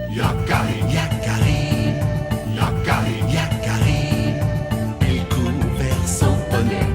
Yakari, Yakari, Yakari, Yakari. Il court vers son poney,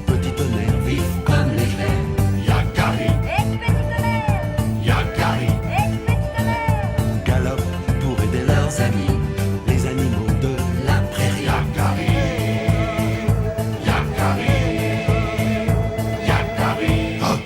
petit tonnerre vif comme l'éclair. Yakari, Petit tonnerre, Yakari, petit tonnerre. galope pour aider leurs amis, les animaux de la prairie. Yakari, Yakari, Yakari. Oh!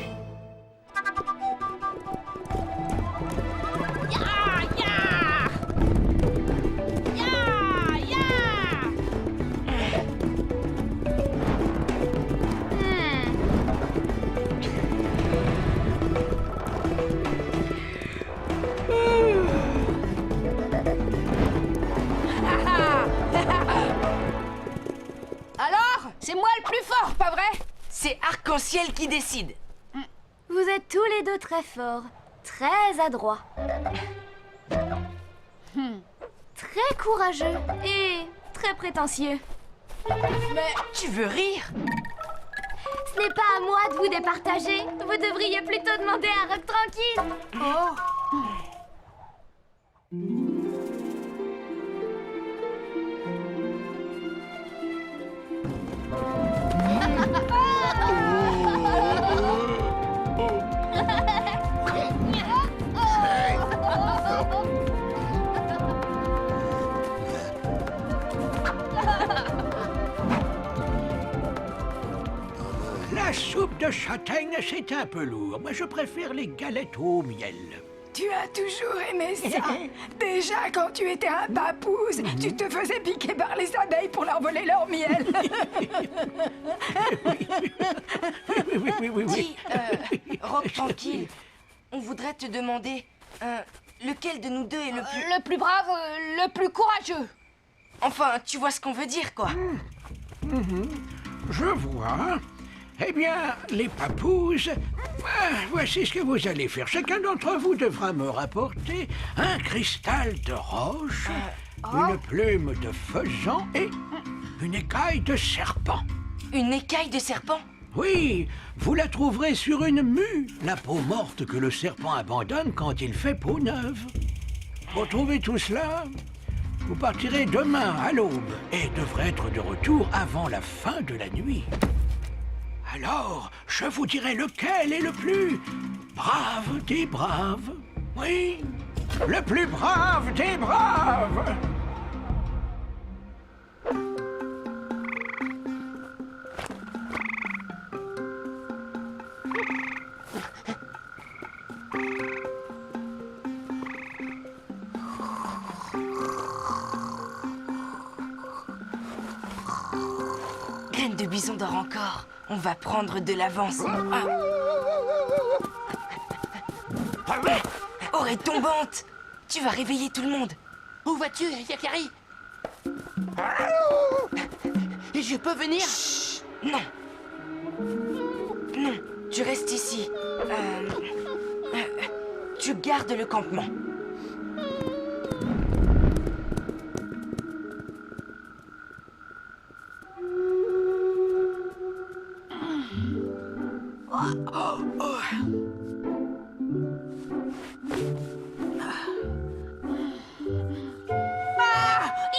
Alors, c'est moi le plus fort, pas vrai? C'est Arc-en-Ciel qui décide. Vous êtes tous les deux très forts, très adroits. Très courageux et très prétentieux. Mais tu veux rire? Ce n'est pas à moi de vous départager. Vous devriez plutôt demander à Rock tranquille. Oh. La soupe de châtaigne, c'est un peu lourd. Moi, je préfère les galettes au miel. Tu as toujours aimé ça. Déjà, quand tu étais un papouze, tu te faisais piquer par les abeilles pour leur voler leur miel. Oui. Dis, Rock tranquille, on voudrait te demander lequel de nous deux est le plus... Le plus brave, le plus courageux. Enfin, tu vois ce qu'on veut dire, quoi. Je vois. Eh bien, les papouses, voici ce que vous allez faire. Chacun d'entre vous devra me rapporter un cristal de roche, une plume de faisan et une écaille de serpent. Une écaille de serpent? Oui, vous la trouverez sur une mue, la peau morte que le serpent abandonne quand il fait peau neuve. Pour trouver tout cela, vous partirez demain à l'aube et devrez être de retour avant la fin de la nuit. Alors, je vous dirai lequel est le plus brave des braves. Oui, le plus brave des braves. Graine de bison dort encore. On va prendre de l'avance. Oreille tombante! Tu vas réveiller tout le monde. Où vas-tu, Yakari? Je peux venir? Chut, non. Non, tu restes ici. Tu gardes le campement.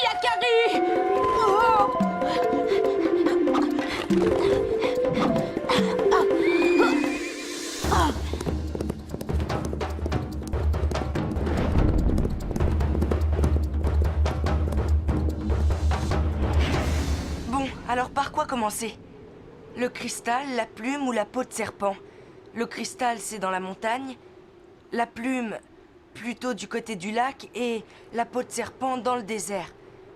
Yakari! Bon, alors par quoi commencer? Le cristal, la plume ou la peau de serpent? Le cristal, c'est dans la montagne. La plume, plutôt du côté du lac. Et la peau de serpent dans le désert.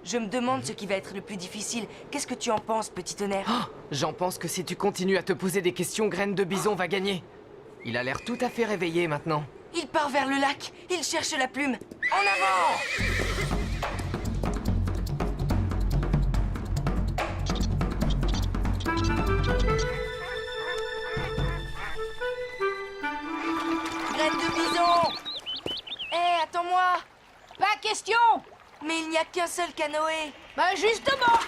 Je me demande ce qui va être le plus difficile. Qu'est-ce que tu en penses, petit tonnerre? J'en pense que si tu continues à te poser des questions, Graine de Bison va gagner. Il a l'air tout à fait réveillé maintenant. Il part vers le lac. Il cherche la plume. En avant! Graine de bison! Hé, attends-moi! Pas question! Mais il n'y a qu'un seul canoë. Bah justement!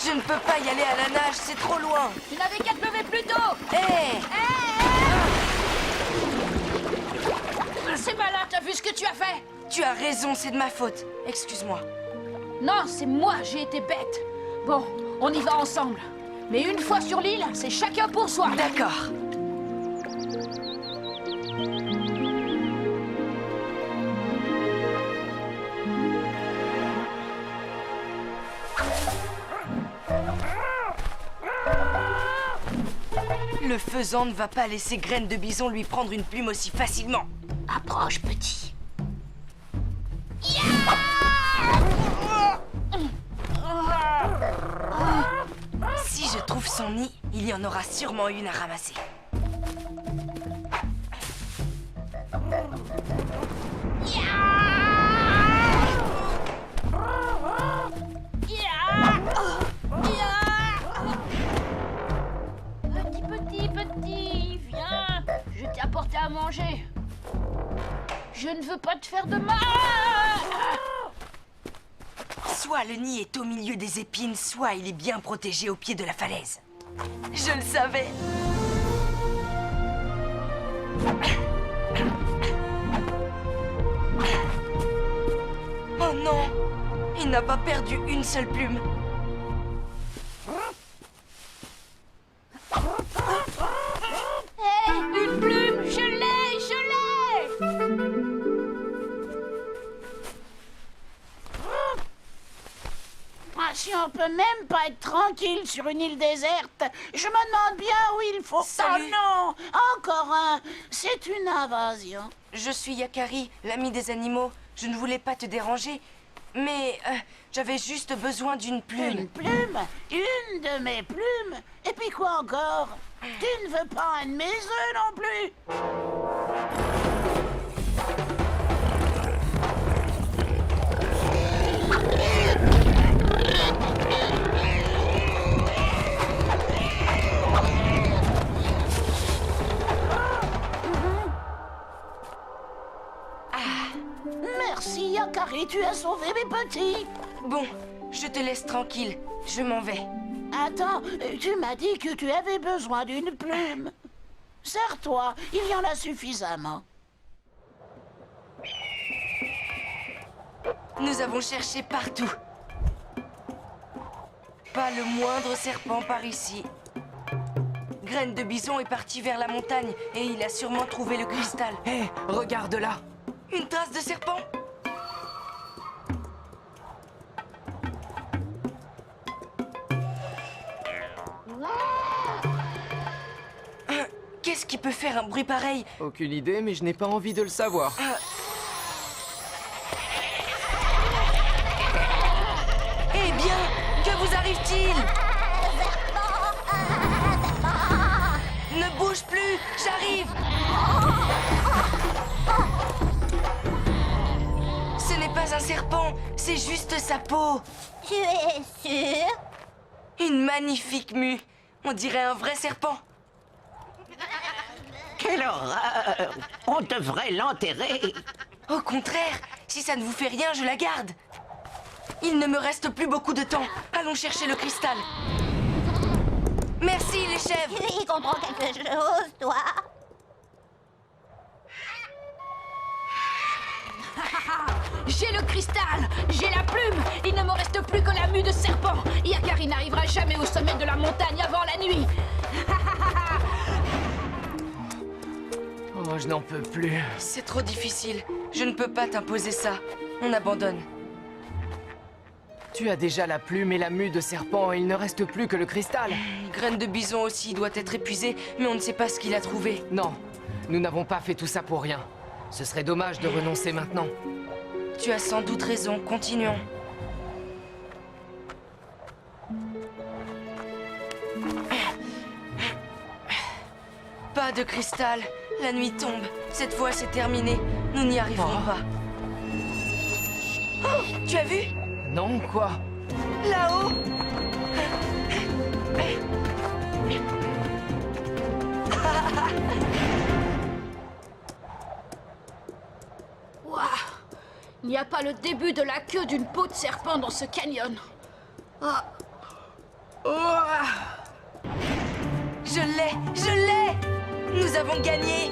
Je ne peux pas y aller à la nage, c'est trop loin. Tu n'avais qu'à te lever plus tôt! Hé! C'est malin, t'as vu ce que que tu as fait? Tu as raison, c'est de ma faute. Excuse-moi. Non, c'est moi, j'ai été bête. Bon, on y va ensemble. Mais une fois sur l'île, c'est chacun pour soi. D'accord. Le faisan ne va pas laisser Graine de Bison lui prendre une plume aussi facilement. Approche, petit. Si je trouve son nid, il y en aura sûrement une à ramasser. Petit, viens. Je t'ai apporté à manger. Je ne veux pas te faire de mal. Soit le nid est au milieu des épines, soit il est bien protégé au pied de la falaise. Je le savais. Oh non! Il n'a pas perdu une seule plume. Hé, une plume, je l'ai, je l'ai. Ah, si on peut même pas être tranquille sur une île déserte, je me demande bien où il faut... Salut. Oh non! Encore un! C'est une invasion. Je suis Yakari, l'ami des animaux. Je ne voulais pas te déranger, mais j'avais juste besoin d'une plume. Une plume? Une de mes plumes? Et puis quoi encore? Tu ne veux pas un de mes œufs non plus? Merci, Yakari, tu as sauvé mes petits. Bon, je te laisse tranquille. Je m'en vais. Attends, tu m'as dit que tu avais besoin d'une plume. Serre-toi, il y en a suffisamment. Nous avons cherché partout. Pas le moindre serpent par ici. Graine de Bison est parti vers la montagne et il a sûrement trouvé le cristal. Hé, regarde là. Une trace de serpent? Qu'est-ce qui peut faire un bruit pareil? Aucune idée, mais je n'ai pas envie de le savoir. Eh bien, que vous arrive-t-il? Ne bouge plus, j'arrive. Ce n'est pas un serpent, c'est juste sa peau. Tu es sûr? Une magnifique mue. On dirait un vrai serpent. Quelle horreur! On devrait l'enterrer. Au contraire, si ça ne vous fait rien, je la garde. Il ne me reste plus beaucoup de temps. Allons chercher le cristal. Merci, les chèvres. Tu y comprends quelque chose, toi? J'ai le cristal, j'ai la plume. Il ne me reste plus que la mue de serpent. Yakari n'arrivera jamais au sommet de la montagne avant la nuit. Oh, je n'en peux plus. C'est trop difficile. Je ne peux pas t'imposer ça. On abandonne. Tu as déjà la plume et la mue de serpent et il ne reste plus que le cristal. Graine de Bison aussi doit être épuisé, mais on ne sait pas ce qu'il a trouvé. Non, nous n'avons pas fait tout ça pour rien. Ce serait dommage de renoncer maintenant. Tu as sans doute raison. Continuons. Pas de cristal. La nuit tombe. Cette fois, c'est terminé. Nous n'y arriverons pas. Oh, tu as vu? Non, quoi? Là-haut. Waouh! Il n'y a pas le début de la queue d'une peau de serpent dans ce canyon. Ah. Je l'ai! Je l'ai! Nous avons gagné!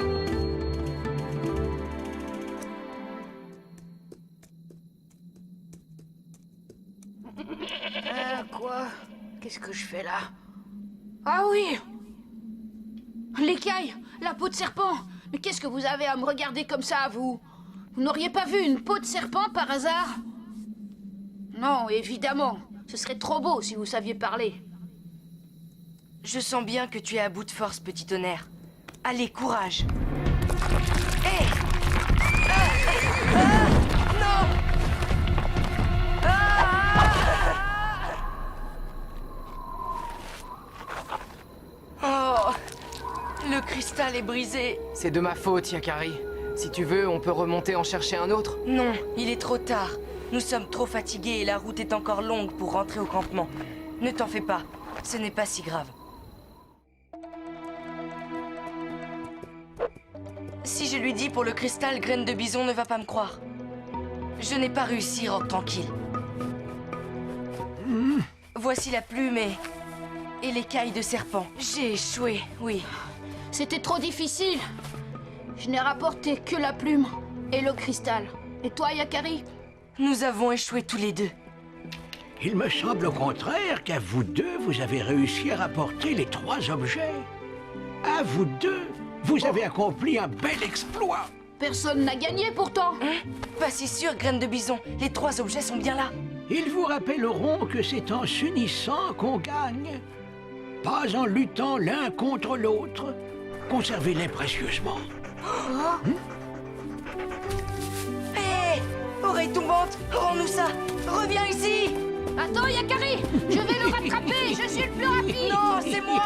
Qu'est-ce que je fais là? Ah oui! L'écaille! La peau de serpent! Mais qu'est-ce que vous avez à me regarder comme ça, vous? Vous n'auriez pas vu une peau de serpent par hasard? Non, évidemment. Ce serait trop beau si vous saviez parler. Je sens bien que tu es à bout de force, petit tonnerre. Allez, courage. Hé! Non! Oh! Le cristal est brisé. C'est de ma faute, Yakari. Si tu veux, on peut remonter en chercher un autre. Non, il est trop tard. Nous sommes trop fatigués et la route est encore longue pour rentrer au campement. Ne t'en fais pas, ce n'est pas si grave. Si je lui dis pour le cristal, Graine de Bison ne va pas me croire. Je n'ai pas réussi, Roc Tranquille. Voici la plume et l'écaille de serpent. J'ai échoué, oui. C'était trop difficile. Je n'ai rapporté que la plume et le cristal. Et toi, Yakari? Nous avons échoué tous les deux. Il me semble au contraire qu'à vous deux, vous avez réussi à rapporter les 3 objets. À vous deux, vous avez accompli un bel exploit. Personne n'a gagné pourtant. Pas si sûr, Graine de Bison. Les 3 objets sont bien là. Ils vous rappelleront que c'est en s'unissant qu'on gagne, pas en luttant l'un contre l'autre. Conservez-les précieusement. Hé! Oreille tombante, rends-nous ça. Reviens ici. Attends, Yakari, je vais le rattraper. Je suis le plus rapide. Non, c'est moi.